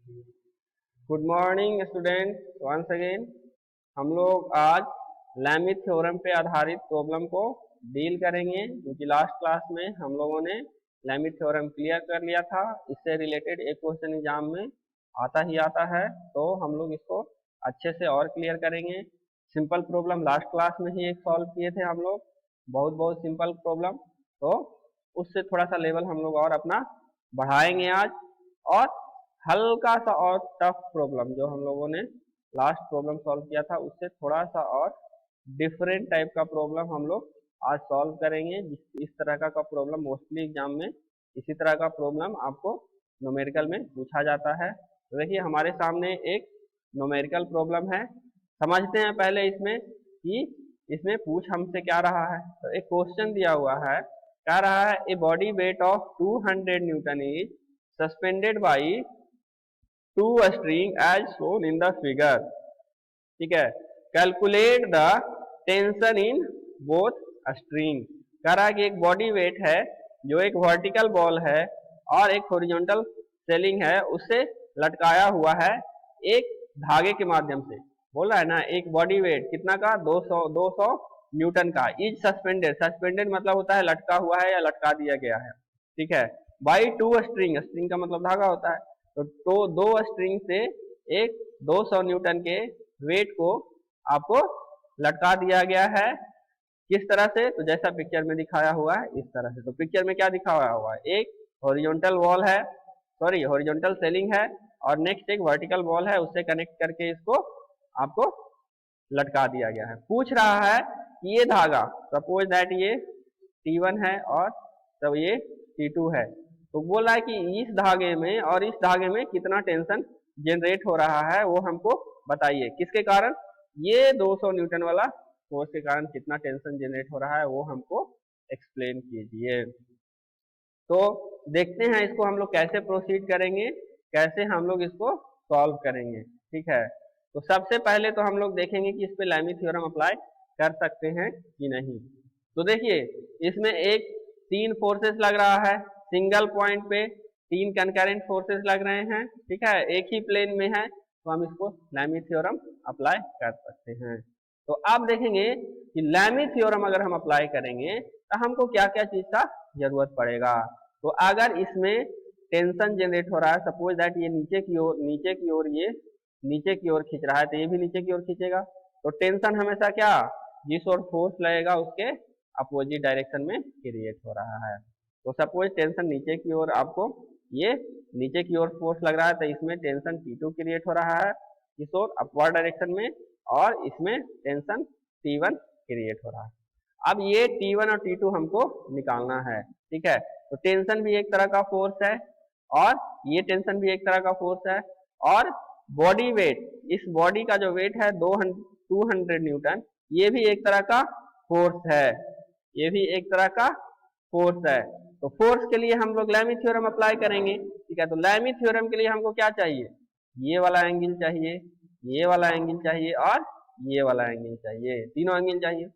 Good morning student, once again हम लोग आज लैमिथ थ्योरम पे आधारित प्रॉब्लम को डील करेंगे, क्योंकि लास्ट क्लास में हम लोगों ने लैमिथ थ्योरम क्लियर कर लिया था। इससे रिलेटेड एक क्वेश्चन एग्जाम में आता ही आता है, तो हम लोग इसको अच्छे से और क्लियर करेंगे। सिंपल प्रॉब्लम लास्ट क्लास में ही एक सॉल्व किए थे हम लोग, बहुत बहुत सिंपल प्रॉब्लम। तो उससे थोड़ा सा लेवल हम लोग और अपना बढ़ाएंगे आज, और हल्का सा और टफ प्रॉब्लम जो हम लोगों ने लास्ट प्रॉब्लम सॉल्व किया था उससे थोड़ा सा और डिफरेंट टाइप का प्रॉब्लम हम लोग आज सॉल्व करेंगे। इस तरह का प्रॉब्लम मोस्टली एग्जाम में इसी तरह का प्रॉब्लम आपको न्यूमेरिकल में पूछा जाता है। तो देखिए हमारे सामने एक न्यूमेरिकल प्रॉब्लम है, समझते हैं पहले इसमें कि इसमें पूछ हमसे क्या रहा है। तो एक क्वेश्चन दिया हुआ है, कह रहा है a body weight of 200 newton is suspended by two string as shown in the figure. ठीक है, calculate the tension in both string. कह रहा है कि एक बॉडी वेट है जो एक वर्टिकल बॉल है और एक हॉरिजॉन्टल सेलिंग है, उससे लटकाया हुआ है एक धागे के माध्यम से। बोल रहा है ना, एक बॉडी वेट कितना का 200 न्यूटन का, इज सस्पेंडेड। सस्पेंडेड मतलब होता है लटका हुआ है या लटका दिया गया है। ठीक है, बाई टू स्ट्रिंग, स्ट्रिंग का मतलब धागा होता है। तो दो स्ट्रिंग से एक 200 न्यूटन के वेट को आपको लटका दिया गया है। किस तरह से? तो जैसा पिक्चर में दिखाया हुआ है इस तरह से। तो पिक्चर में क्या दिखाया हुआ है, एक हॉरिजॉन्टल वॉल है, सॉरी हॉरिजॉन्टल सेलिंग है, और नेक्स्ट एक वर्टिकल वॉल है, उससे कनेक्ट करके इसको आपको लटका दिया गया है। पूछ रहा है कि ये धागा, सपोज दैट ये T1 है और तब ये T2 है, तो बोल रहा है कि इस धागे में और इस धागे में कितना टेंशन जनरेट हो रहा है वो हमको बताइए। किसके कारण? ये 200 न्यूटन वाला फोर्स के कारण कितना टेंशन जनरेट हो रहा है वो हमको एक्सप्लेन कीजिए। तो देखते हैं इसको हम लोग कैसे प्रोसीड करेंगे, कैसे हम लोग इसको सॉल्व करेंगे। ठीक है, तो सबसे पहले तो हम लोग देखेंगे कि इस पे लैमी थ्योरम अप्लाई कर सकते हैं कि नहीं। तो देखिए इसमें एक तीन फोर्सेस लग रहा है, सिंगल पॉइंट पे तीन कंकरेंट फोर्सेस लग रहे हैं। ठीक है, एक ही प्लेन में है, तो हम इसको लैमी थ्योरम अप्लाई कर सकते हैं। तो अब देखेंगे कि लैमी थ्योरम अगर हम अप्लाई करेंगे तो हमको क्या क्या चीज का जरूरत पड़ेगा। तो अगर इसमें टेंशन जनरेट हो रहा है, सपोज दैट ये नीचे की ओर ये नीचे की ओर खींच रहा है, तो ये भी नीचे की ओर खींचेगा। तो टेंशन हमेशा क्या, जिस ओर फोर्स लगेगा उसके अपोजिट डायरेक्शन में क्रिएट हो रहा है। तो सपोज टेंशन नीचे की ओर, आपको ये नीचे की ओर फोर्स लग रहा है, तो इसमें टेंशन T2 क्रिएट हो रहा है इस ओर अपवर्ड डायरेक्शन में, और इसमें टेंशन T1 क्रिएट हो रहा है। अब ये T1 और T2 हमको निकालना है। ठीक है, तो टेंशन भी एक तरह का फोर्स है और ये टेंशन भी एक तरह का फोर्स है, और बॉडी वेट, इस बॉडी का जो वेट है 200 न्यूटन, ये भी एक तरह का फोर्स है, ये भी एक तरह का फोर्स है। तो फोर्स के लिए हम लोग लैमी थ्योरम अप्लाई करेंगे। ठीक है, तो लैमी थ्योरम के लिए हमको क्या चाहिए, ये वाला एंगल चाहिए, ये वाला एंगल चाहिए, और ये वाला एंगल चाहिए, तीनों एंगल चाहिए।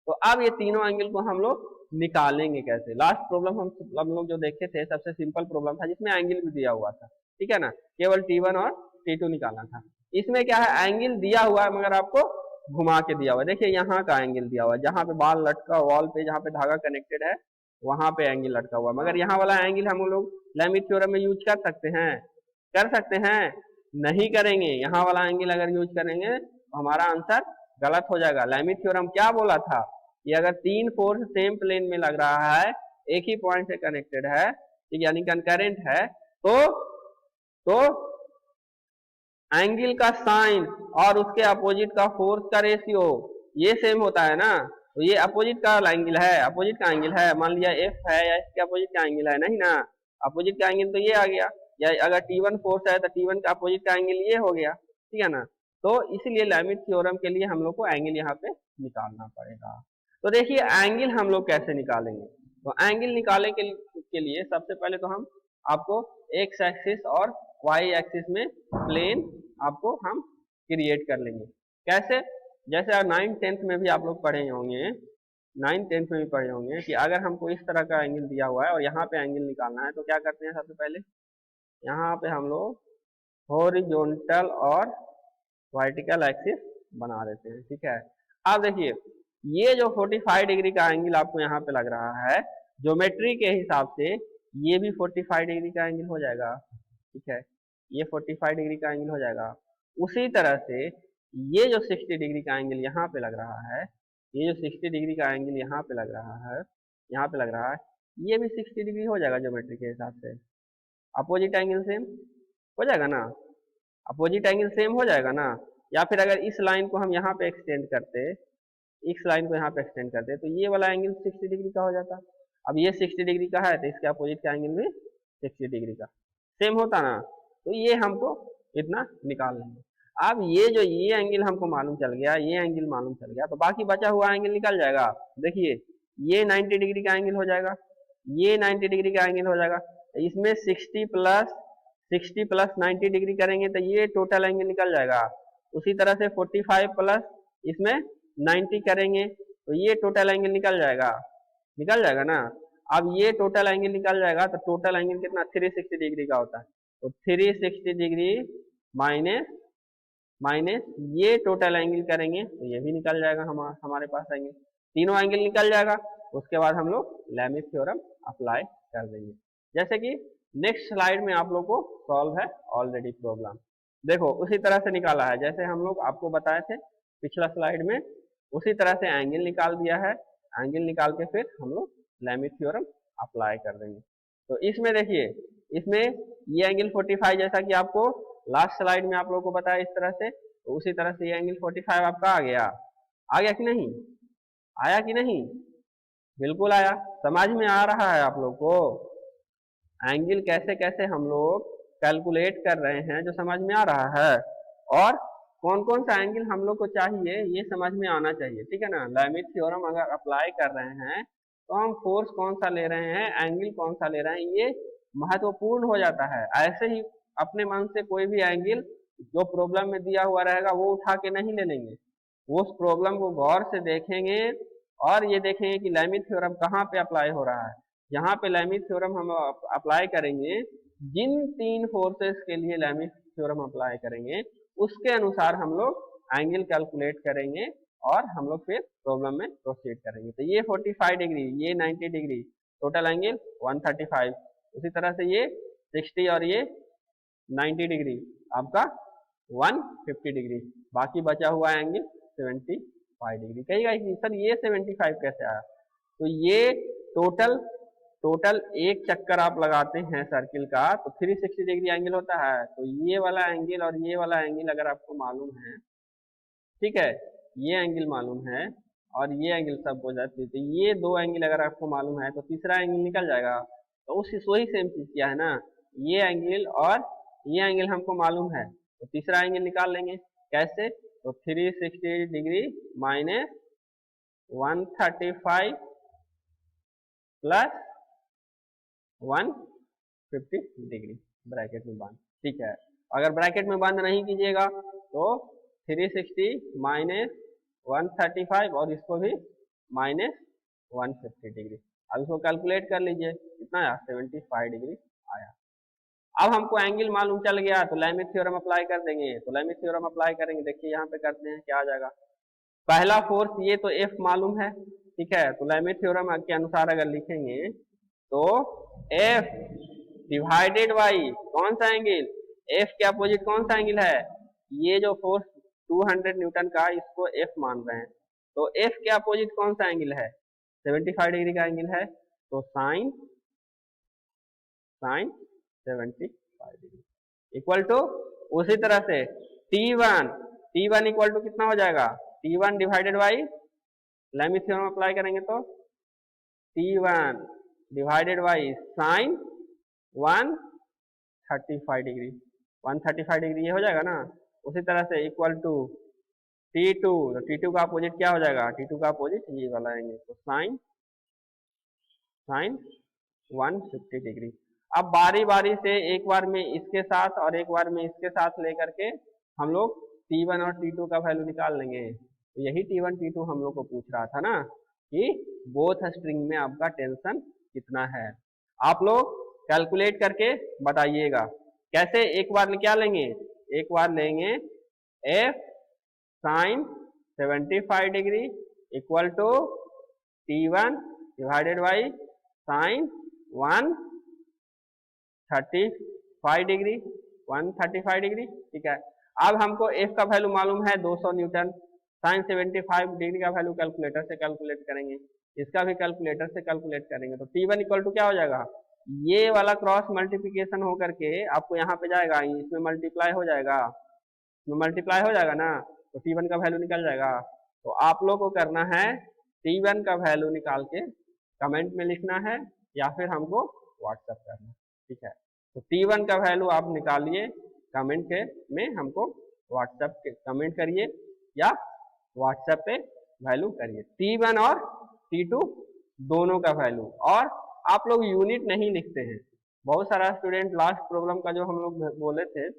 तो अब ये तीनों एंगल को हम लोग निकालेंगे कैसे। लास्ट प्रॉब्लम हम लोग जो देखे थे सबसे सिंपल प्रॉब्लम था जिसमें एंगल भी दिया हुआ था। ठीक है ना, केवल T1 और T2 निकालना था। इसमें क्या है, एंगल दिया हुआ है मगर आपको घुमा के दिया हुआ है। देखिए यहाँ का एंगल दिया हुआ है, जहाँ पे बाल लटका वॉल पे, जहाँ पे धागा कनेक्टेड है वहां पे एंगल लटका हुआ है, मगर यहाँ वाला एंगल हम लोग लैमी थ्योरम में यूज कर सकते हैं? कर सकते हैं? नहीं करेंगे। यहाँ वाला एंगल अगर यूज करेंगे तो हमारा आंसर गलत हो जाएगा। लैमी थ्योरम क्या बोला था कि अगर तीन फोर्स सेम प्लेन में लग रहा है, एक ही पॉइंट से कनेक्टेड है, ठीक यानी कंकरेंट है, तो एंगल का साइन और उसके अपोजिट का फोर्स का रेशियो ये सेम होता है ना। तो ये अपोजिट का एंगल है, अपोजिट का एंगल है, मान लिया एफ है, या इसके अपोजिट का एंगल है, नहीं ना, अपोजिट का एंगल तो ये आ गया। या अगर T1 फोर्स है तो T1 का अपोजिट का एंगल ये हो गया। ठीक है ना, तो इसीलिए लैमिथ थ्योरम के लिए हम लोग को एंगल यहाँ पे निकालना पड़ेगा। तो देखिए एंगल हम लोग कैसे निकालेंगे। तो एंगल निकालने के लिए सबसे पहले तो हम आपको एक्स एक्सिस और वाई एक्सिस में प्लेन आपको हम क्रिएट कर लेंगे। कैसे? जैसे 9th-10th में भी आप लोग पढ़े होंगे, 9th-10th में भी पढ़े होंगे कि अगर हमको इस तरह का एंगल दिया हुआ है और यहाँ पे एंगल निकालना है, तो क्या करते हैं, सबसे पहले यहाँ पे हम लोग हॉरिजॉन्टल और वर्टिकल एक्सिस बना देते हैं। ठीक है, अब देखिए ये जो 45 डिग्री का एंगल आपको यहाँ पे लग रहा है, ज्योमेट्री के हिसाब से ये भी 45 डिग्री का एंगल हो जाएगा। ठीक है, ये 45 डिग्री का एंगल हो जाएगा। उसी तरह से ये जो 60 डिग्री का एंगल यहाँ पे लग रहा है, ये जो 60 डिग्री का एंगल यहाँ पे लग रहा है, यहाँ पे लग रहा है, ये भी 60 डिग्री हो जाएगा ज्योमेट्री के हिसाब से। अपोजिट एंगल सेम हो जाएगा ना, अपोजिट एंगल सेम हो जाएगा ना। या फिर अगर इस लाइन को हम यहाँ पे एक्सटेंड करते, इस लाइन को यहाँ पे एक्सटेंड करते, तो ये वाला एंगल 60 डिग्री का हो जाता। अब ये 60 डिग्री का है तो इसके अपोजिट का एंगल भी 60 डिग्री का सेम होता ना, तो ये हमको इतना निकाल लेंगे। अब ये जो ये एंगल हमको मालूम चल गया, ये एंगल मालूम चल गया, तो बाकी बचा हुआ एंगल निकल जाएगा। देखिए ये 90 डिग्री का एंगल हो जाएगा, ये 90 डिग्री का एंगल हो जाएगा, इसमें 60 प्लस 90 डिग्री करेंगे तो ये टोटल एंगल निकल जाएगा। उसी तरह से 45 प्लस इसमें 90 करेंगे तो ये टोटल एंगल निकल जाएगा ना। अब ये टोटल एंगल निकल जाएगा तो टोटल एंगल कितना 360 डिग्री का होता है, तो 360 डिग्री माइनस ये टोटल एंगल करेंगे तो ये भी निकल जाएगा हमारे पास एंगल, तीनों एंगल निकल जाएगा। उसके बाद हम लोग लैमिथ थ्योरम अप्लाई कर देंगे। जैसे कि नेक्स्ट स्लाइड में आप लोग को सॉल्व है ऑलरेडी प्रॉब्लम, देखो उसी तरह से निकाला है जैसे हम लोग आपको बताए थे पिछला स्लाइड में, उसी तरह से एंगल निकाल दिया है। एंगल निकाल के फिर हम लोग लैमिथ थ्योरम अप्लाई कर देंगे। तो इसमें देखिए, इसमें ये एंगल 45 जैसा कि आपको लास्ट स्लाइड में आप लोगों को बताया इस तरह से, तो उसी तरह से ये एंगल 45 आपका आ गया कि नहीं, आया कि नहीं, बिल्कुल आया। समझ में आ रहा है आप लोग को एंगल कैसे कैसे हम लोग कैलकुलेट कर रहे हैं, जो समझ में आ रहा है, और कौन कौन सा एंगल हम लोग को चाहिए ये समझ में आना चाहिए। ठीक है ना, लैमिथ थ्योरम अगर अप्लाई कर रहे हैं तो हम फोर्स कौन सा ले रहे हैं, एंगल कौन सा ले रहे हैं, ये महत्वपूर्ण हो जाता है। ऐसे ही अपने मन से कोई भी एंगल जो प्रॉब्लम में दिया हुआ रहेगा वो उठा के नहीं ले लेंगे, वो उस प्रॉब्लम को गौर से देखेंगे और ये देखेंगे कि लैमिथ थ्योरम कहाँ पे अप्लाई हो रहा है। यहाँ पे लैमिथ थ्योरम हम अप्लाई करेंगे, जिन तीन फोर्सेस के लिए लैमिथ थ्योरम अप्लाई करेंगे उसके अनुसार हम लोग एंगल कैलकुलेट करेंगे और हम लोग फिर प्रॉब्लम में प्रोसीड करेंगे। तो ये 45 डिग्री, ये 90 डिग्री, टोटल एंगल 135। उसी तरह से ये 60 और ये 90 डिग्री आपका 150 डिग्री, बाकी बचा हुआ एंगल 75 डिग्री। कहिएगा कि सर ये 75 कैसे आया, तो ये टोटल एक चक्कर आप लगाते हैं सर्किल का तो 360 डिग्री एंगल होता है। तो ये वाला एंगल और ये वाला एंगल अगर आपको मालूम है, ठीक है, ये एंगल मालूम है और ये एंगल सब हो जाती है, तो ये दो एंगल अगर आपको मालूम है तो तीसरा एंगल निकल जाएगा। तो उस वही सेम चीज किया है ना, ये एंगल और ये एंगल हमको मालूम है तो तीसरा एंगल निकाल लेंगे। कैसे, तो 360 degree minus 135 plus 150 degree bracket में बंद। ठीक है, अगर ब्रैकेट में बंद नहीं कीजिएगा तो 360 माइनस 135 और इसको भी माइनस 150 डिग्री। अब इसको कैलकुलेट कर लीजिए, कितना आया, 75 डिग्री आया। अब हमको एंगल मालूम चल गया तो लैमिथ थ्योरम अप्लाई कर देंगे। तो लैमिथ थ्योरम अप्लाई करेंगे, देखिए यहाँ पे करते हैं क्या आ जाएगा। पहला फोर्स ये तो F मालूम है, ठीक है, तो लैमिथ थ्योरम के अनुसार अगर लिखेंगे तो F डिवाइडेड बाई कौन सा एंगल, F के अपोजिट कौन सा एंगल है, ये जो फोर्स 200 न्यूटन का इसको F मान रहे हैं, तो F के अपोजिट कौन सा एंगल है, 75 डिग्री का एंगल है, तो साइन 75 डिग्री इक्वल टू, उसी तरह से T1 इक्वल टू कितना हो जाएगा, T1 divided by Lami's theorem apply करेंगे तो T1 divided by sine 135 degree, 135 degree ये हो जाएगा ना। उसी तरह से इक्वल टू T2, तो T2 का अपोजिट क्या हो जाएगा, T2 का अपोजिट ये वाला एंगल, तो साइन 150 डिग्री। अब बारी बारी से एक बार में इसके साथ और एक बार में इसके साथ लेकर के हम लोग T1 और T2 का वैल्यू निकाल लेंगे। तो यही T1 T2 हम लोग को पूछ रहा था ना कि बोथ स्ट्रिंग में आपका टेंशन कितना है। आप लोग कैलकुलेट करके बताइएगा कैसे, एक बार क्या लेंगे, एक बार लेंगे F sine 75 degree equal to T1 divided by sine 135 degree, 135 degree, ठीक है। अब हमको एफ का वैल्यू मालूम है 200 न्यूटन, साइन 75 डिग्री का वैल्यू कैलकुलेटर से कैलकुलेट करेंगे, इसका भी कैलकुलेटर से कैलकुलेट करेंगे, तो T1 इक्वल टू क्या हो जाएगा, ये वाला क्रॉस मल्टीप्लिकेशन होकर के आपको यहाँ पे जाएगा, इसमें मल्टीप्लाई हो जाएगा, इसमें मल्टीप्लाई हो जाएगा ना, तो T1 का वैल्यू निकल जाएगा। तो आप लोग को करना है T1 का वैल्यू निकाल के कमेंट में लिखना है या फिर हमको व्हाट्सएप करना, ठीक है। तो T1 का वैल्यू आप निकालिए, कमेंट के में हमको व्हाट्सएप के कमेंट करिए या व्हाट्सएप पे वैल्यू करिए, T1 और T2 दोनों का वैल्यू। और आप लोग यूनिट नहीं लिखते हैं, बहुत सारा स्टूडेंट लास्ट प्रॉब्लम का जो हम लोग बोले थे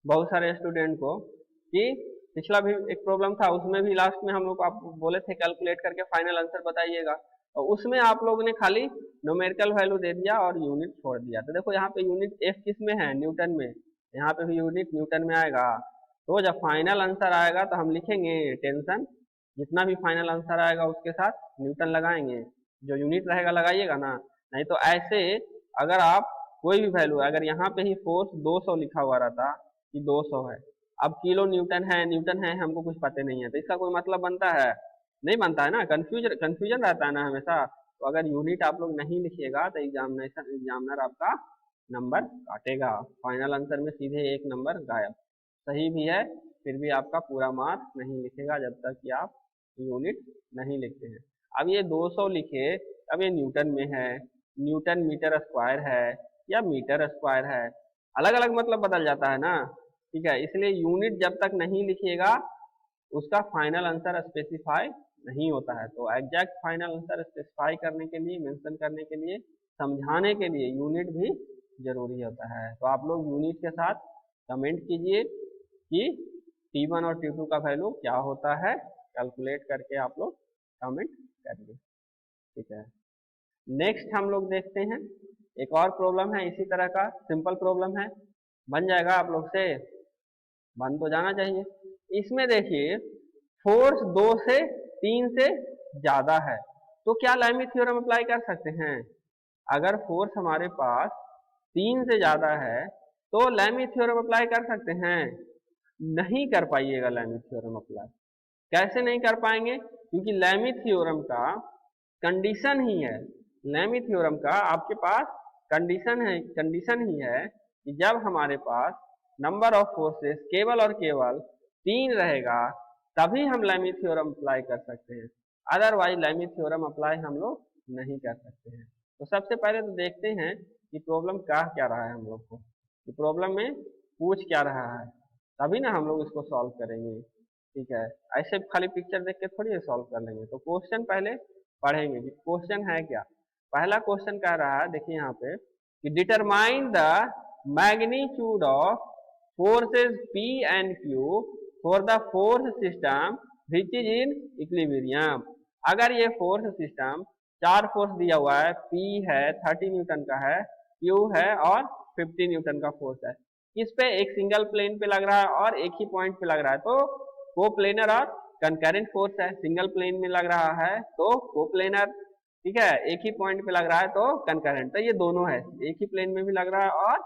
बहुत सारे स्टूडेंट को कि पिछला भी एक प्रॉब्लम था, उसमें भी लास्ट में हम लोग आप बोले थे कैलकुलेट करके फाइनल आंसर बताइएगा, और उसमें आप लोगों ने खाली न्यूमेरिकल वैल्यू दे दिया और यूनिट छोड़ दिया। तो देखो यहाँ पे यूनिट एफ किस में है, न्यूटन में, यहाँ पे भी यूनिट न्यूटन में आएगा। तो जब फाइनल आंसर आएगा तो हम लिखेंगे टेंशन, जितना भी फाइनल आंसर आएगा उसके साथ न्यूटन लगाएंगे, जो यूनिट रहेगा लगाइएगा ना, नहीं तो ऐसे अगर आप कोई भी वैल्यू, अगर यहाँ पे ही फोर्स 200 लिखा हुआ रहता कि 200 है, अब किलो न्यूटन है हमको कुछ पता नहीं है, तो इसका कोई मतलब बनता है, नहीं बनता है ना, कंफ्यूजन रहता है ना हमेशा। तो अगर यूनिट आप लोग नहीं लिखिएगा तो एग्जामिनर आपका नंबर काटेगा, फाइनल आंसर में सीधे एक नंबर गायब। सही भी है फिर भी आपका पूरा मार्क्स नहीं लिखेगा जब तक कि आप यूनिट नहीं लिखते हैं। अब ये 200 लिखे, अब ये न्यूटन में है, न्यूटन मीटर स्क्वायर है या मीटर स्क्वायर है, अलग अलग मतलब बदल जाता है ना, ठीक है। इसलिए यूनिट जब तक नहीं लिखिएगा उसका फाइनल आंसर स्पेसिफाई नहीं होता है। तो एग्जैक्ट फाइनल आंसर स्पेसिफाई करने के लिए, मेंशन करने के लिए, समझाने के लिए यूनिट भी जरूरी होता है। तो आप लोग यूनिट के साथ कमेंट कीजिए कि T1 और T2 का वैल्यू क्या होता है, कैलकुलेट करके आप लोग कमेंट करिए, ठीक है। नेक्स्ट हम लोग देखते हैं एक और प्रॉब्लम है इसी तरह का, सिंपल प्रॉब्लम है, बन जाएगा आप लोग से, बन तो जाना चाहिए। इसमें देखिए फोर्स 2 से 3 से ज्यादा है, तो क्या लैमिथ थ्योरम अप्लाई कर सकते हैं। अगर फोर्स हमारे पास 3 से ज्यादा है तो लैमिथ थ्योरम अप्लाई कर सकते हैं, नहीं कर पाइएगा लैमिथ थ्योरम अप्लाई। कैसे नहीं कर पाएंगे, क्योंकि लैमिथ थ्योरम का कंडीशन ही है, लैमिथ थ्योरम का आपके पास कंडीशन ही है कि जब हमारे पास नंबर ऑफ फोर्सेस केवल और केवल 3 रहेगा तभी हम लैमिथ थ्योरम अप्लाई कर सकते हैं, अदरवाइज लैमिथ थ्योरम अप्लाई हम लोग नहीं कर सकते हैं। तो सबसे पहले तो देखते हैं कि प्रॉब्लम क्या रहा है हम लोग को, कि प्रॉब्लम में पूछ क्या रहा है, तभी ना हम लोग इसको सॉल्व करेंगे, ठीक है। ऐसे खाली पिक्चर देख के थोड़ी सॉल्व कर लेंगे। तो क्वेश्चन पहले पढ़ेंगे कि क्वेश्चन है क्या। पहला क्वेश्चन कह रहा है, देखिए यहाँ पे कि determine the magnitude of forces P and Q for the force system which is in equilibrium. अगर ये फोर्स सिस्टम 4 फोर्स दिया हुआ है, P है 30 न्यूटन का है, Q है और 50 न्यूटन का फोर्स है, किस पे, एक सिंगल प्लेन पे लग रहा है और एक ही पॉइंट पे लग रहा है, तो कोप्लेनर और कंकरेंट फोर्स है। सिंगल प्लेन में लग रहा है तो कोप्लेनर, ठीक है, एक ही पॉइंट पे लग रहा है तो कंकरेंट। तो ये दोनों है, एक ही प्लेन में भी लग रहा है और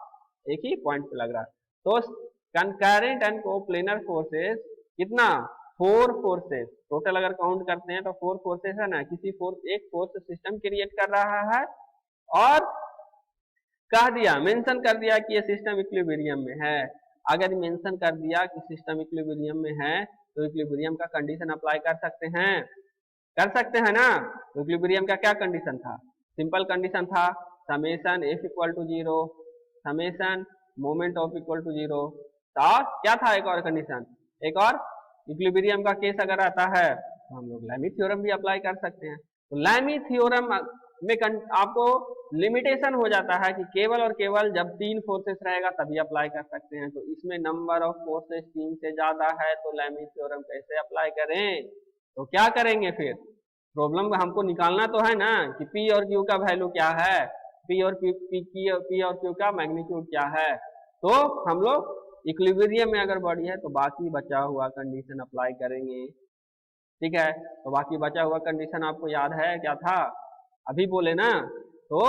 एक ही पॉइंट पे लग रहा है। तो कंकरेंट एंड कोप्लेनर फोर्सेस कितना, 4 फोर्सेस टोटल अगर काउंट करते हैं तो 4 फोर्सेस है ना, किसी एक फोर्स सिस्टम क्रिएट कर रहा है और कह दिया, मेंशन कर दिया कि ये सिस्टम इक्विलिब्रियम में है। अगर मेंशन कर दिया कि सिस्टम इक्विलिब्रियम में है तो इक्विलिब्रियम का कंडीशन अप्लाई कर सकते हैं ना। तो इक्विलिब्रियम का क्या कंडीशन था, सिंपल कंडीशन था, summation F equal to 0, summation moment of equal to 0, और क्या था एक और कंडीशन, एक और इक्विलिब्रियम का केस अगर आता है तो हम लोग लैमिथ थ्योरम भी अप्लाई कर सकते हैं। तो लैमिथ थ्योरम में आपको लिमिटेशन हो जाता है कि केवल और केवल जब 3 फोर्सेस रहेगा तभी अप्लाई कर सकते हैं। तो इसमें नंबर ऑफ फोर्सेस 3 से ज्यादा है तो लैमिथ थ्योरम कैसे अप्लाई करें, तो क्या करेंगे, फिर प्रॉब्लम हमको निकालना तो है ना कि P और Q का वैल्यू क्या है, पी और क्यू का मैग्नीट्यूड क्या है। तो हम लोग इक्विलिब्रियम में अगर बॉडी है तो बाकी बचा हुआ कंडीशन अप्लाई करेंगे, ठीक है। तो बाकी बचा हुआ कंडीशन आपको याद है क्या था, अभी बोले ना, तो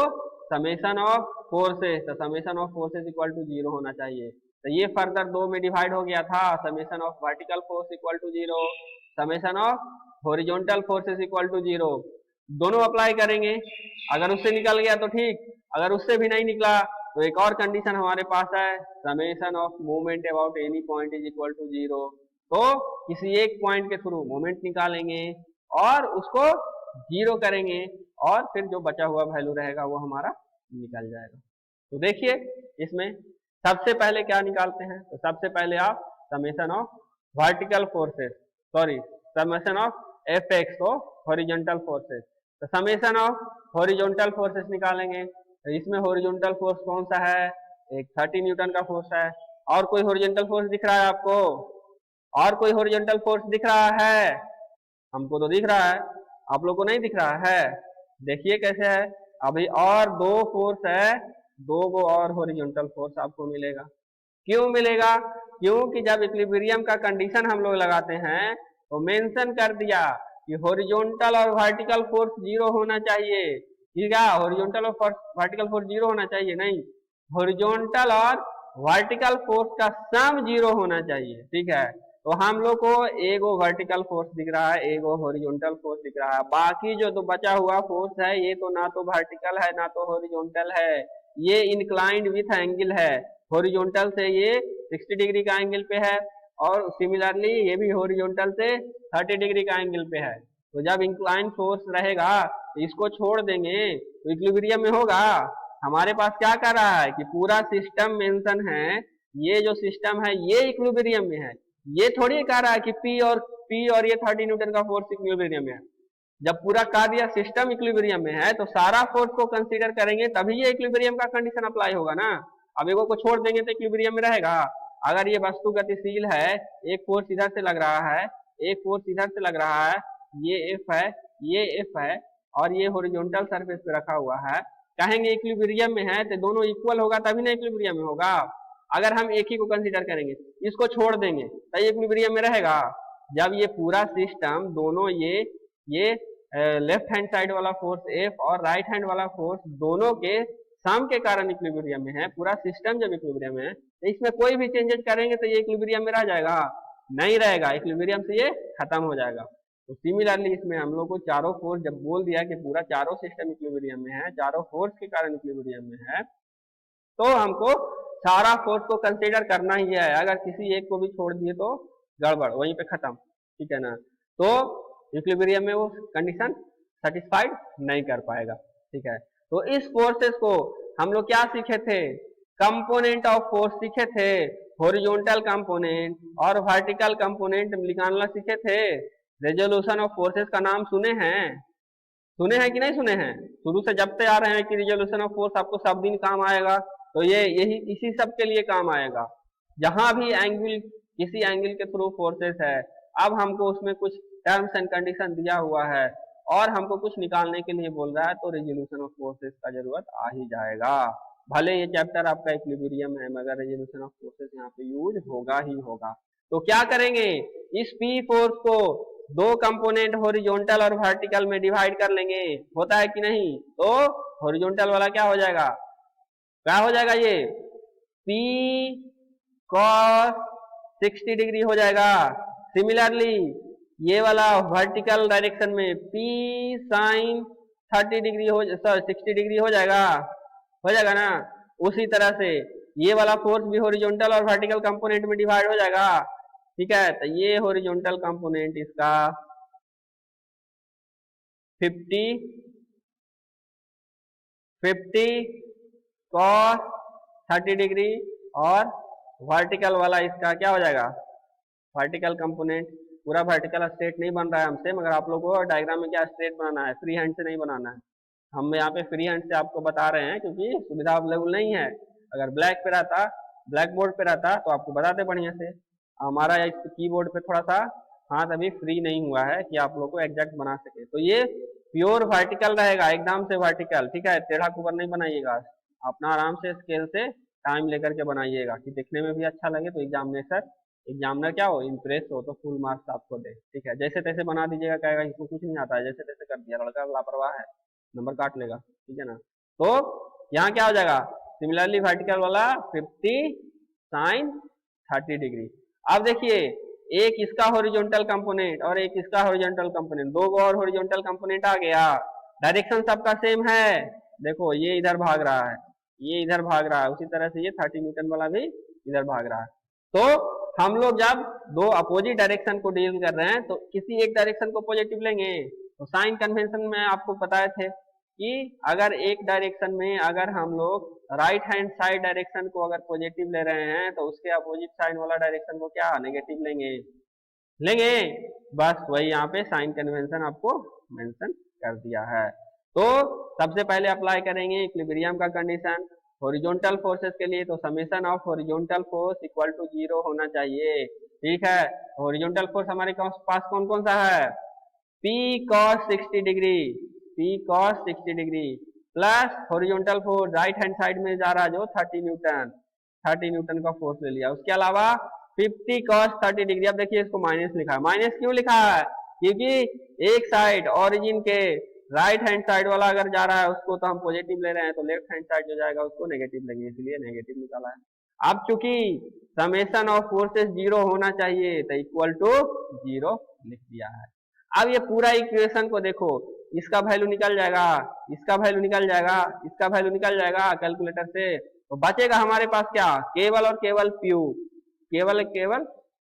समेशन ऑफ फोर्सेस, तो summation of forces equal to 0 होना चाहिए। तो ये फर्दर 2 में डिवाइड हो गया था, summation of vertical force equal to 0, summation of horizontal forces equal to 0, दोनों अप्लाई करेंगे। अगर उससे निकल गया तो ठीक, अगर उससे भी नहीं निकला तो एक और कंडीशन हमारे पास है, summation of movement about any point is equal to 0। तो किसी एक पॉइंट के थ्रू मोमेंट निकालेंगे और उसको 0 करेंगे और फिर जो बचा हुआ वैल्यू रहेगा वो हमारा निकल जाएगा। तो देखिए इसमें सबसे पहले क्या निकालते हैं, तो सबसे पहले आप summation of vertical forces, sorry summation of F x को हॉरिजॉन्टल फोर्सेस, तो समेशन ऑफ हॉरिजॉन्टल फोर्सेस निकालेंगे। तो इसमें हॉरिजॉन्टल फोर्स कौन सा है, एक 30 न्यूटन का फोर्स है। और कोई हॉरिजॉन्टल फोर्स दिख रहा है आपको, और कोई हॉरिजॉन्टल फोर्स दिख रहा है, हमको तो दिख रहा है, आप लोग को नहीं दिख रहा है। देखिए कैसे है, अभी और 2 फोर्स है, 2 को और हॉरिजॉन्टल फोर्स आपको मिलेगा। क्यों मिलेगा, क्योंकि जब इक्विलिब्रियम का कंडीशन हम लोग लगाते हैं तो मेंशन कर दिया कि हॉरिजॉन्टल और वर्टिकल फोर्स 0 होना चाहिए, ठीक है। हॉरिजॉन्टल और वर्टिकल फोर्स 0 होना चाहिए, नहीं, हॉरिजॉन्टल और वर्टिकल फोर्स का सम 0 होना चाहिए, ठीक है। तो हम लोग को एगो वर्टिकल फोर्स दिख रहा है, एगो हॉरिजॉन्टल फोर्स दिख रहा है, बाकी जो तो बचा हुआ फोर्स है ये तो ना तो वर्टिकल है ना तो हॉरिजॉन्टल है, ये इंक्लाइंड विथ एंगल है। हॉरिजॉन्टल से ये 60 डिग्री का एंगल पे है और सिमिलरली ये भी हॉरिजॉन्टल से 30 डिग्री का एंगल पे है। तो जब इंक्लाइन फोर्स रहेगा तो इसको छोड़ देंगे तो इक्विलिब्रियम में होगा। हमारे पास क्या कर रहा है कि पूरा सिस्टम मेंशन है, ये जो सिस्टम है ये इक्विलिब्रियम में है, ये थोड़ी कह रहा है कि पी और ये 30 न्यूटन का फोर्स इक्विलिब्रियम में है। जब पूरा कार्य सिस्टम इक्विलिब्रियम में है तो सारा फोर्स को कंसीडर करेंगे तभी ये इक्विलिब्रियम का कंडीशन अप्लाई होगा ना। अब एगो को छोड़ देंगे तो इक्विलिब्रियम में रहेगा। अगर ये वस्तु गतिशील है, एक फोर्स इधर से लग रहा है, एक फोर्स इधर से लग रहा है, ये एफ है, ये एफ है और ये हॉरिजॉन्टल सरफेस पे रखा हुआ है, कहेंगे इक्विलिब्रियम में है तो दोनों इक्वल होगा तभी ना इक्विलिब्रियम में होगा। अगर हम एक ही को कंसीडर करेंगे, इसको छोड़ देंगे तो ये इक्विलिब्रियम में रहेगा। जब ये पूरा सिस्टम दोनों ये लेफ्ट हैंड साइड वाला फोर्स एफ और राइट हैंड वाला फोर्स दोनों के सम के कारण इक्विलिब्रियम में है, पूरा सिस्टम जब इक्विलिब्रियम में है तो इसमें कोई भी चेंजेस करेंगे तो ये इक्विलिब्रियम में रह जाएगा, नहीं रहेगा, इक्विलिब्रियम से ये खत्म हो जाएगा। तो सिमिलरली इसमें हम लोग को चारों फोर्स जब बोल दिया कि पूरा चारों सिस्टम इक्विलिब्रियम में है, चारों फोर्स के कारण इक्विलिब्रियम में है, तो हमको सारा फोर्स को कंसीडर करना ही है। अगर किसी एक को भी छोड़ दिए तो गड़बड़, वहीं पे खत्म, ठीक है ना। तो इक्विलिब्रियम में वो कंडीशन सेटिस्फाइड नहीं कर पाएगा, ठीक है। तो इस फोर्सेस को हम लोग क्या सीखे थे, कंपोनेंट ऑफ फोर्स सीखे थे, हॉरिजॉन्टल कंपोनेंट और वर्टिकल कंपोनेंट निकालना सीखे थे। रेजोल्यूशन ऑफ फोर्सेस का नाम सुने हैं कि नहीं सुने हैं, शुरू से जब से आ रहे हैं कि रिजोल्यूशन ऑफ फोर्स आपको सब दिन काम आएगा, तो ये यही इसी सब के लिए काम आएगा। जहां भी एंगल, किसी एंगल के थ्रू फोर्सेस है, अब हमको उसमें कुछ टर्म्स एंड कंडीशन दिया हुआ है और हमको कुछ निकालने के लिए बोल रहा है, तो रेजोल्यूशन ऑफ फोर्सेस का जरूरत आ ही जाएगा। भले ये चैप्टर आपका इक्विलिब्रियम है मगर रेजोल्यूशन ऑफ फोर्सेस यहाँ पे यूज होगा ही होगा। तो क्या करेंगे, इस पी फोर्स को 2 कंपोनेंट हॉरिजॉन्टल और वर्टिकल में डिवाइड कर लेंगे, होता है कि नहीं। तो हॉरिजॉन्टल वाला क्या हो जाएगा, ये P cos 60 डिग्री हो जाएगा। सिमिलरली ये वाला वर्टिकल डायरेक्शन में P sin 30 डिग्री 60 डिग्री हो जाएगा ना। उसी तरह से ये वाला फोर्स भी हॉरिजॉन्टल और वर्टिकल कंपोनेंट में डिवाइड हो जाएगा, ठीक है। तो ये हॉरिजॉन्टल कंपोनेंट इसका 50 cos 30 डिग्री और वर्टिकल वाला इसका क्या हो जाएगा, वर्टिकल कंपोनेंट। पूरा वर्टिकल स्ट्रेट नहीं बन रहा है हमसे, मगर आप लोगों को डायग्राम में क्या स्ट्रेट बनाना है, फ्री हैंड से नहीं बनाना है। हम यहाँ पे फ्री हैंड से आपको बता रहे हैं क्योंकि सुविधा अवेलेबल नहीं है। अगर ब्लैक बोर्ड पे रहता तो आपको बताते बढ़िया से। हमारा इस कीबोर्ड पे थोड़ा सा हाथ अभी फ्री नहीं हुआ है कि आप लोग को एग्जैक्ट बना सके। तो ये प्योर वर्टिकल रहेगा, एकदम से वर्टिकल, ठीक है, टेढ़ा कुकर नहीं बनाइएगा, अपना आराम से स्केल से टाइम लेकर के बनाइएगा कि दिखने में भी अच्छा लगे, तो एग्जामिनर क्या हो, इम्प्रेस हो, तो फुल मार्क्स आपको दे, ठीक है। जैसे तैसे बना दीजिएगा, कहेगा इसको कुछ नहीं आता है, जैसे तैसे कर दिया, लड़का लापरवाह है, नंबर काट लेगा, ठीक है ना। तो यहाँ क्या हो जाएगा, सिमिलरली वर्टिकल वाला 50 साइन 30 डिग्री। अब देखिए, एक इसका हॉरिजॉन्टल कंपोनेंट और एक इसका हॉरिजॉन्टल कंपोनेंट, दो और हॉरिजॉन्टल कंपोनेंट आ गया, डायरेक्शन सबका सेम है, देखो ये इधर भाग रहा है, ये इधर भाग रहा है, उसी तरह से ये 30 न्यूटन वाला भी इधर भाग रहा है। तो हम लोग जब दो अपोजिट डायरेक्शन को डील कर रहे हैं तो किसी एक डायरेक्शन को पॉजिटिव लेंगे, तो साइन कन्वेंशन में आपको बताए थे कि अगर एक डायरेक्शन में अगर हम लोग राइट हैंड साइड डायरेक्शन को अगर पॉजिटिव ले रहे हैं तो उसके अपोजिट साइड वाला डायरेक्शन को क्या नेगेटिव लेंगे। बस वही यहाँ पे साइन कन्वेंशन आपको मेंशन कर दिया है। तो सबसे पहले अप्लाई करेंगे इक्विलिब्रियम का कंडीशन हॉरिजॉन्टल फोर्सेस के लिए, तो summation of horizontal force equal to 0 होना चाहिए, ठीक है। हॉरिजॉन्टल फोर्स हमारे पास कौन कौन सा है, P cos 60 degree, P cos 60 degree plus horizontal force right hand side में जा रहा है जो 30 न्यूटन का फोर्स ले लिया, उसके अलावा 50 cos 30 डिग्री। अब देखिए इसको माइनस लिखा है, माइनस क्यों लिखा है, क्योंकि एक साइड ओरिजिन के राइट हैंड साइड वाला अगर जा रहा है उसको तो हम पॉजिटिव ले रहे हैं, तो लेफ्ट हैंड साइड जो जाएगा उसको नेगेटिव लेंगे, इसलिए नेगेटिव निकाला है। अब चूंकि समेशन ऑफ फोर्सेस 0 होना चाहिए तो इक्वल टू 0 लिख दिया है। अब ये पूरा इक्वेशन को देखो, इसका वैल्यू निकल जाएगा, इसका वैल्यू निकल जाएगा, इसका वैल्यू निकल जाएगा कैलकुलेटर से, तो बचेगा हमारे पास क्या, केवल और केवल प्यू, केवल केवल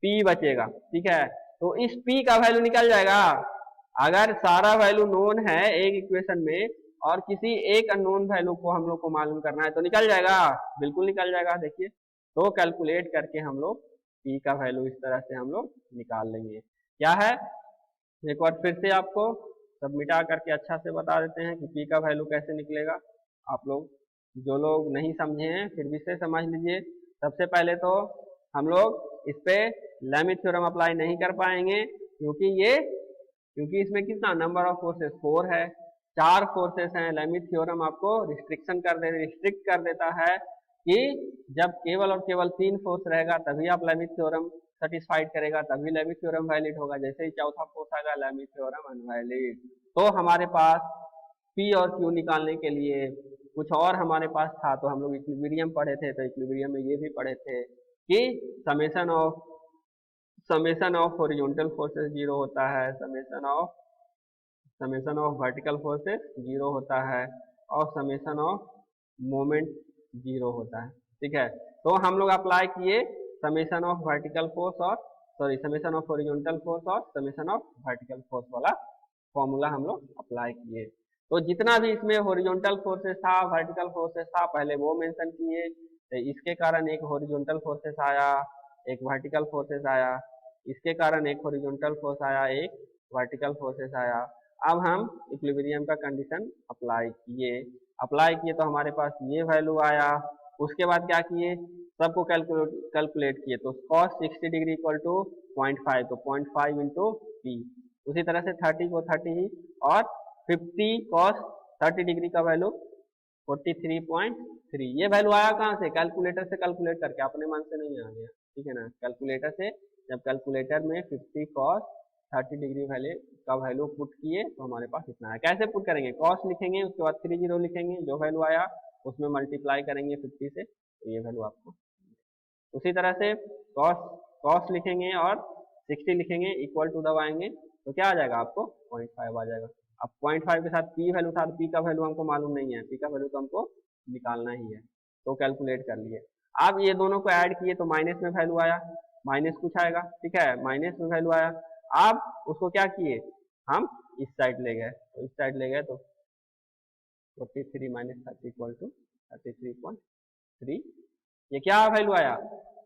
पी बचेगा, ठीक है। तो इस पी का वैल्यू निकल जाएगा, अगर सारा वैल्यू नोन है एक इक्वेशन में और किसी एक अननोन वैल्यू को हम लोग को मालूम करना है तो निकल जाएगा, बिल्कुल निकल जाएगा। देखिए, तो कैलकुलेट करके हम लोग पी का वैल्यू इस तरह से हम लोग निकाल लेंगे। क्या है, एक बार फिर से आपको सब मिटा करके अच्छा से बता देते हैं कि पी का वैल्यू कैसे निकलेगा। आप लोग जो लोग नहीं समझे हैं फिर भी से समझ लीजिए। सबसे पहले तो हम लोग इस पे लैमिथ थ्योरम अप्लाई नहीं कर पाएंगे क्योंकि इसमें कितना नंबर ऑफ फोर्सेस 4 है, 4 फोर्सेस हैं। लैमिथ थ्योरम आपको रिस्ट्रिक्ट कर देता है कि जब केवल और केवल 3 फोर्स रहेगा तभी आप लैमिथ थ्योरम सेटिस्फाइड करेगा, तभी लैमिथ थ्योरम वैलिड होगा। जैसे ही चौथा फोर्स आएगा लैमिथ थ्योरम अनवैलिड। तो हमारे पास पी और क्यू निकालने के लिए कुछ और हमारे पास था, तो हम लोग इक्विलिब्रियम पढ़े थे, तो इक्विलिब्रियम में ये भी पढ़े थे कि समेशन ऑफ हॉरिजॉन्टल फोर्सेस 0 होता है, समेशन ऑफ वर्टिकल फोर्सेस 0 होता है और समेशन ऑफ मोमेंट 0 होता है, ठीक है। तो हम लोग अप्लाई किए समेशन ऑफ वर्टिकल फोर्स और समेशन ऑफ हॉरिजॉन्टल फोर्स और समेशन ऑफ वर्टिकल फोर्स वाला फॉर्मूला हम लोग अप्लाई किए। तो जितना भी इसमें हॉरिजॉन्टल फोर्सेस था, वर्टिकल फोर्सेस था, पहले वो मेंशन किए, तो इसके कारण एक हॉरिजॉन्टल फोर्सेस आया, एक वर्टिकल फोर्सेस आया, इसके कारण एक हॉरिजॉन्टल फोर्स आया, एक वर्टिकल फोर्सेस आया। अब हम इक्विलिब्रियम का कंडीशन अप्लाई किए तो हमारे पास ये वैल्यू आया। उसके बाद क्या किए, सबको कैलकुलेट किए, तो cos 60 डिग्री इक्वल टू 0.5, तो 0.5 इंटू पी। उसी तरह से 30 को 30 ही, और 50 cos 30 डिग्री का वैल्यू 43.3। ये वैल्यू आया कहाँ से, कैलकुलेटर से कैलकुलेट करके, अपने मन से नहीं आ गया, ठीक है ना। कैलकुलेटर से, जब कैलकुलेटर में 50 cos 30 डिग्री का वैल्यू पुट किए तो हमारे पास इतना है। कैसे पुट करेंगे, cos लिखेंगे, उसके बाद 30 लिखेंगे, जो वैल्यू आया उसमें मल्टीप्लाई करेंगे 50 से, तो ये वैल्यू आपको। उसी तरह से cos लिखेंगे और 60 लिखेंगे, इक्वल टू दबाएंगे तो क्या आ जाएगा आपको 0.5 आ जाएगा। अब 0.5 के साथ पी वैल्यू था, पी का वैल्यू हमको मालूम नहीं है, पी का वैल्यू तो हमको निकालना ही है, तो कैलकुलेट कर लिए। अब ये दोनों को ऐड किए तो माइनस में वैल्यू आया, माइनस कुछ आएगा, ठीक है, माइनस में वैल्यू आया। अब उसको क्या किए, हम इस साइड ले गए, तो इस साइड ले गए तो 43 माइनस 30 इक्वल टू 33.3। ये क्या वैल्यू आया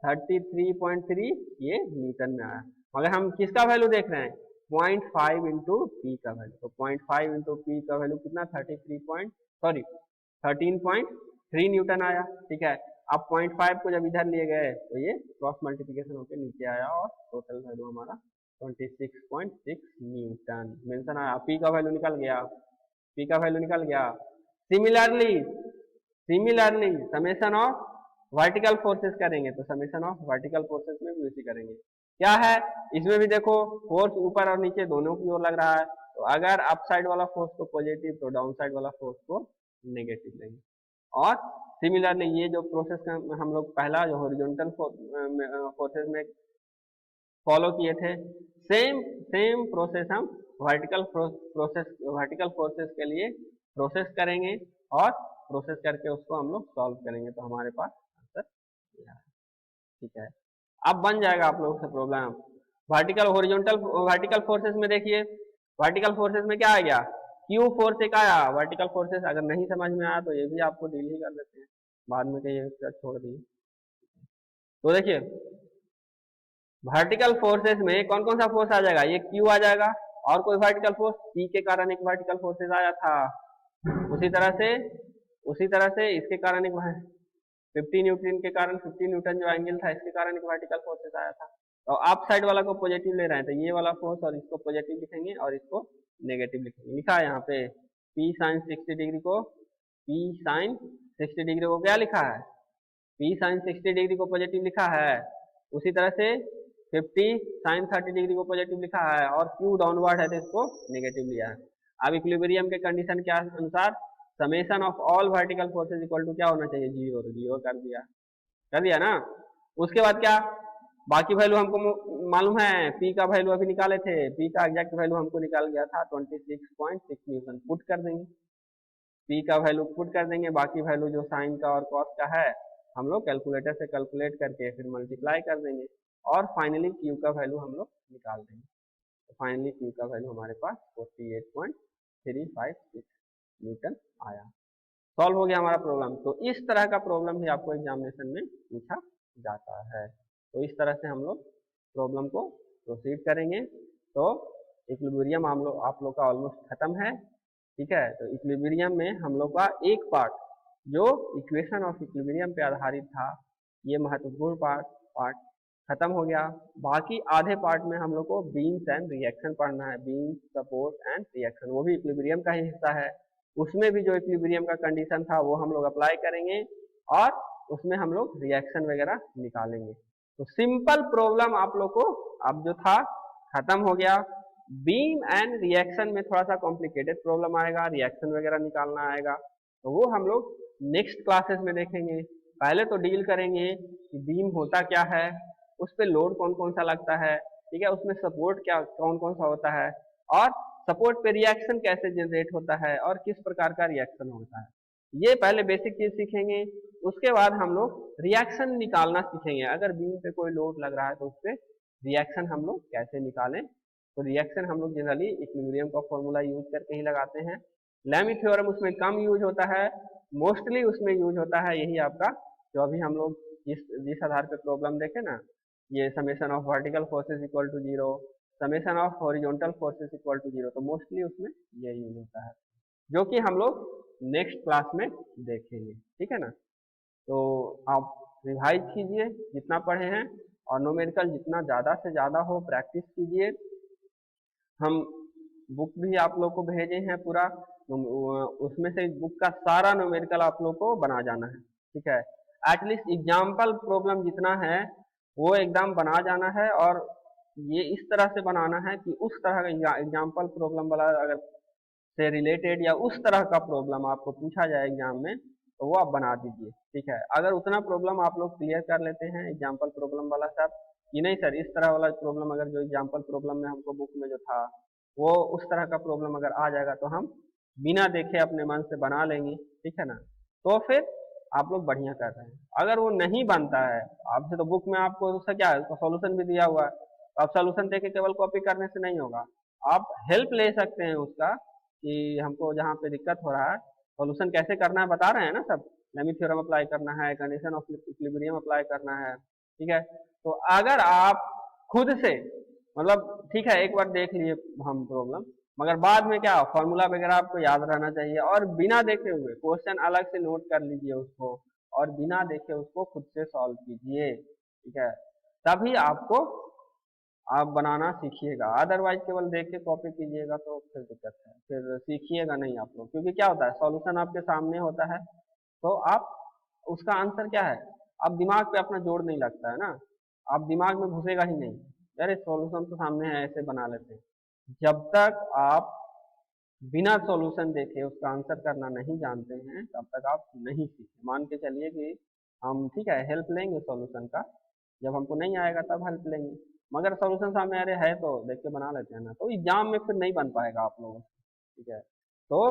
33.3, ये न्यूटन में आया। मगर हम किसका वैल्यू देख रहे हैं, 0.5 इंटू पी का वैल्यू, तो 0.5 इंटू पी का वैल्यू कितना 13.3 न्यूटन आया, ठीक है। अब 0.5 को जब इधर लिए गए तो ये क्रॉस मल्टीप्लिकेशन होकर नीचे आया और टोटल वैल्यू हमारा 26.6 न्यूटन मेंशन आया। पी का वैल्यू निकल गया, पी का वैल्यू निकल गया। Similarly similarly summation of vertical forces करेंगे तो समेशन ऑफ वर्टिकल फोर्सेस में भी उसी करेंगे। क्या है इसमें भी देखो, फोर्स ऊपर और नीचे दोनों की ओर लग रहा है, तो अगर अप साइड वाला फोर्स को पॉजिटिव तो डाउन साइड वाला फोर्स को नेगेटिव लेंगे। और सिमिलरली ये जो प्रोसेस हम लोग पहला जो हॉरिजॉन्टल फोर्सेस में फॉलो किए थे, सेम सेम प्रोसेस हम वर्टिकल फोर्सेस के लिए प्रोसेस करेंगे और प्रोसेस करके उसको हम लोग सॉल्व करेंगे, तो हमारे पास आंसर यह है। ठीक है, अब बन जाएगा आप लोगों से प्रॉब्लम। वर्टिकल फोर्सेस में देखिए, वर्टिकल फोर्सेस में क्या आ गया, क्यू फोर्स एक आया। वर्टिकल फोर्सेस अगर नहीं समझ में आया तो ये भी आपको डील ही कर लेते हैं, बाद में कहिए छोड़ दिए। तो देखिए वर्टिकल फोर्सेस में कौन कौन सा फोर्स आ जाएगा, ये क्यू आ जाएगा, और कोई वर्टिकल फोर्स पी के कारण एक वर्टिकल फोर्सेस आया था, उसी तरह से इसके कारण एक 50 न्यूटन के कारण 50 न्यूटन जो एंगल था इसके कारण एक वर्टिकल फोर्सेस आया था। तो आप साइड वाला को पॉजिटिव ले रहे हैं तो ये वाला फोर्स और इसको पॉजिटिव लिखेंगे और इसको नेगेटिव लिखेंगे। लिखा है यहाँ पे P sin 60 डिग्री को, P sin 60 डिग्री को क्या लिखा है, P sin 60 डिग्री को पॉजिटिव लिखा है, उसी तरह से 50 sin 30 डिग्री को पॉजिटिव लिखा है, और Q डाउनवर्ड है तो इसको नेगेटिव लिया है। अब इक्विलिब्रियम के कंडीशन के अनुसार summation of all vertical forces equal to क्या होना चाहिए, जीरो, तो जीरो कर दिया ना। उसके बाद क्या, बाकी वैल्यू हमको मालूम है, P का वैल्यू अभी निकाले थे, P का एग्जैक्ट वैल्यू हमको निकाल गया था 26.6 न्यूटन, पुट कर देंगे, P का वैल्यू पुट कर देंगे, बाकी वैल्यू जो साइन का और कॉस का है हम लोग कैलकुलेटर से कैलकुलेट करके फिर मल्टीप्लाई कर देंगे, और फाइनली Q का वैल्यू हम लोग निकाल देंगे। तो फाइनली Q का वैल्यू हमारे पास 48.356 न्यूटन आया। सॉल्व हो गया हमारा प्रॉब्लम। तो इस तरह का प्रॉब्लम भी आपको एग्जामिनेशन में पूछा जाता है। तो इस तरह से हम लोग प्रॉब्लम को प्रोसीड करेंगे। तो इक्विलिब्रियम आप लोग का ऑलमोस्ट खत्म है। ठीक है, तो इक्विलिब्रियम में हम लोग का एक पार्ट जो इक्वेशन ऑफ इक्विलिब्रियम पे आधारित था, ये महत्वपूर्ण पार्ट खत्म हो गया। बाकी आधे पार्ट में हम लोग को बीम्स एंड रिएक्शन पढ़ना है, बीम्स, सपोर्ट एंड रिएक्शन, वो भी इक्विलिब्रियम का ही हिस्सा है। उसमें भी जो इक्विलिब्रियम का कंडीशन था वो हम लोग अप्लाई करेंगे और उसमें हम लोग रिएक्शन वगैरह निकालेंगे। तो सिंपल प्रॉब्लम आप लोग को अब जो था खत्म हो गया। बीम एंड रिएक्शन में थोड़ा सा कॉम्प्लिकेटेड प्रॉब्लम आएगा, रिएक्शन वगैरह निकालना आएगा, तो वो हम लोग नेक्स्ट क्लासेस में देखेंगे। पहले तो डील करेंगे कि बीम होता क्या है, उस पर लोड कौन कौन सा लगता है, ठीक है, उसमें सपोर्ट क्या कौन कौन सा होता है, और सपोर्ट पे रिएक्शन कैसे जनरेट होता है और किस प्रकार का रिएक्शन होता है, ये पहले बेसिक चीज सीखेंगे। उसके बाद हम लोग रिएक्शन निकालना सीखेंगे। अगर बीम पे कोई लोड लग रहा है तो उस पर रिएक्शन हम लोग कैसे निकालें। तो रिएक्शन हम लोग जनरली इक्विलिब्रियम का फॉर्मूला यूज करके ही लगाते हैं। लेमी थ्योरम उसमें कम यूज होता है, मोस्टली उसमें यूज होता है यही आपका जो अभी हम लोग जिस आधार पे प्रॉब्लम देखे ना, ये summation of vertical forces equal to zero, summation of horizontal forces equal to zero, तो मोस्टली उसमें ये यूज होता है, जो कि हम लोग नेक्स्ट क्लास में देखेंगे। ठीक है ना, तो आप रिवाइज कीजिए जितना पढ़े हैं, और न्यूमेरिकल जितना ज़्यादा से ज़्यादा हो प्रैक्टिस कीजिए। हम बुक भी आप लोग को भेजे हैं पूरा, उसमें से बुक का सारा न्यूमेरिकल आप लोग को बना जाना है। ठीक है, एटलीस्ट एग्जाम्पल प्रॉब्लम जितना है वो एकदम बना जाना है, और ये इस तरह से बनाना है कि उस तरह का एग्जाम्पल प्रॉब्लम वाला अगर से रिलेटेड या उस तरह का प्रॉब्लम आपको पूछा जाए एग्जाम में तो वो आप बना दीजिए। ठीक है, अगर उतना प्रॉब्लम आप लोग क्लियर कर लेते हैं एग्जाम्पल प्रॉब्लम वाला सब, कि नहीं सर इस तरह वाला प्रॉब्लम अगर जो एग्जाम्पल प्रॉब्लम में हमको बुक में जो था वो उस तरह का प्रॉब्लम अगर आ जाएगा तो हम बिना देखे अपने मन से बना लेंगे। ठीक है ना, तो फिर आप लोग बढ़िया कर रहे हैं। अगर वो नहीं बनता है आपसे, तो बुक में आपको उसका क्या है, सॉल्यूशन भी दिया हुआ है, तो आप सॉल्यूशन देके केवल कॉपी करने से नहीं होगा, आप हेल्प ले सकते हैं उसका कि हमको जहाँ पे दिक्कत हो रहा है सॉल्यूशन कैसे करना है बता रहे हैं ना सब, लेमी थ्योरम अप्लाई करना है, कंडीशन ऑफ इक्विलिब्रियम अप्लाई करना है। ठीक है, तो अगर आप खुद से मतलब ठीक है एक बार देख लिए हम प्रॉब्लम, मगर बाद में क्या फॉर्मूला वगैरह आपको याद रहना चाहिए, और बिना देखे हुए क्वेश्चन अलग से नोट कर लीजिए उसको, और बिना देखे उसको खुद से सॉल्व कीजिए। ठीक है, तभी आपको आप बनाना सीखिएगा, अदरवाइज केवल देख के कॉपी कीजिएगा तो फिर दिक्कत है, फिर सीखिएगा नहीं आप लोग। क्योंकि क्या होता है, सॉल्यूशन आपके सामने होता है तो आप उसका आंसर क्या है, आप दिमाग पे अपना जोर नहीं लगता है ना, आप दिमाग में घुसेगा ही नहीं, अरे सॉल्यूशन तो सामने है ऐसे बना लेते हैं। जब तक आप बिना सॉल्यूशन देखे उसका आंसर करना नहीं जानते हैं तब तक आप नहीं सीखे। मान के चलिए कि हम ठीक है हेल्प लेंगे सॉल्यूशन का, जब हमको नहीं आएगा तब हेल्प लेंगे, मगर सॉल्यूशन सामने अरे है तो देख के बना लेते हैं ना, तो एग्जाम में फिर नहीं बन पाएगा आप लोगों से, ठीक है। तो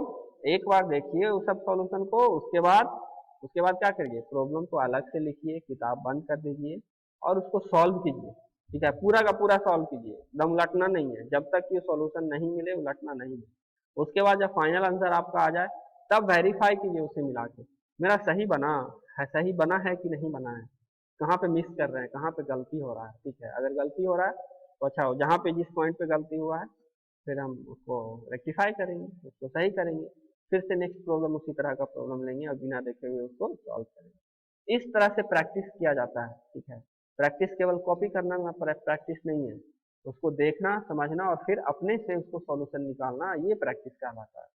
एक बार देखिए उस सब सॉल्यूशन को, उसके बाद क्या करिए, प्रॉब्लम को अलग से लिखिए, किताब बंद कर दीजिए और उसको सॉल्व कीजिए, ठीक है, पूरा का पूरा सॉल्व कीजिए, एकदम उलटना नहीं है, जब तक ये सॉल्यूशन नहीं मिले उलटना नहीं है। उसके बाद जब फाइनल आंसर आपका आ जाए तब वेरीफाई कीजिए उसे मिला के, मेरा सही बना है, सही बना है कि नहीं बना है, कहाँ पे मिस कर रहे हैं, कहाँ पे गलती हो रहा है, ठीक है। अगर गलती हो रहा है तो अच्छा हो, जहाँ पे जिस पॉइंट पे गलती हुआ है फिर हम उसको रेक्टिफाई करेंगे, उसको सही करेंगे, फिर से नेक्स्ट प्रॉब्लम उसी तरह का प्रॉब्लम लेंगे और बिना देखे हुए उसको सॉल्व करेंगे। इस तरह से प्रैक्टिस किया जाता है, ठीक है। प्रैक्टिस केवल कॉपी करना ना प्रैक्टिस नहीं है, उसको देखना समझना और फिर अपने से उसको सॉल्यूशन निकालना, ये प्रैक्टिस कहलाता है।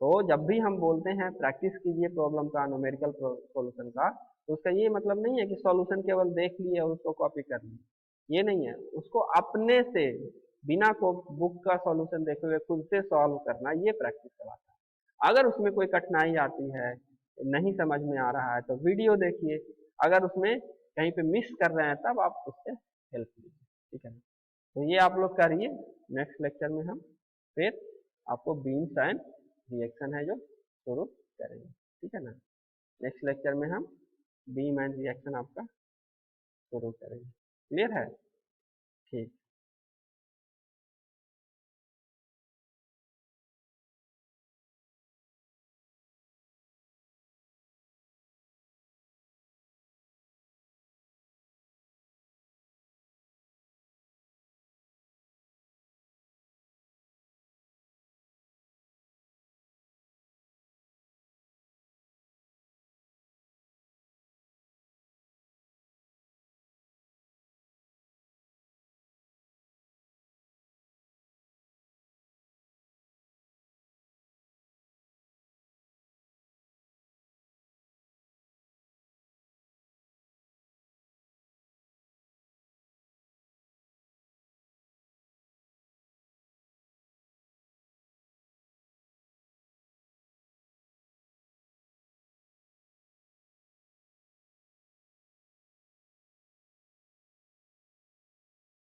तो जब भी हम बोलते हैं प्रैक्टिस कीजिए प्रॉब्लम का, न्यूमेरिकल सॉल्यूशन का, तो उसका ये मतलब नहीं है कि सॉल्यूशन केवल देख लिए और उसको कॉपी कर लिए, ये नहीं है, उसको अपने से बिना को बुक का सॉल्यूशन देखे हुए खुद से सॉल्व करना, ये प्रैक्टिस कहलाता है। अगर उसमें कोई कठिनाई आती है, नहीं समझ में आ रहा है तो वीडियो देखिए, अगर उसमें कहीं पे मिस कर रहे हैं तब आप उससे हेल्प लीजिए, ठीक है ना। तो ये आप लोग करिए, नेक्स्ट लेक्चर में हम फिर आपको बीम्स एंड रिएक्शन है जो शुरू करेंगे, ठीक है ना। नेक्स्ट लेक्चर में हम बीम एंड रिएक्शन आपका शुरू करेंगे, क्लियर है, ठीक।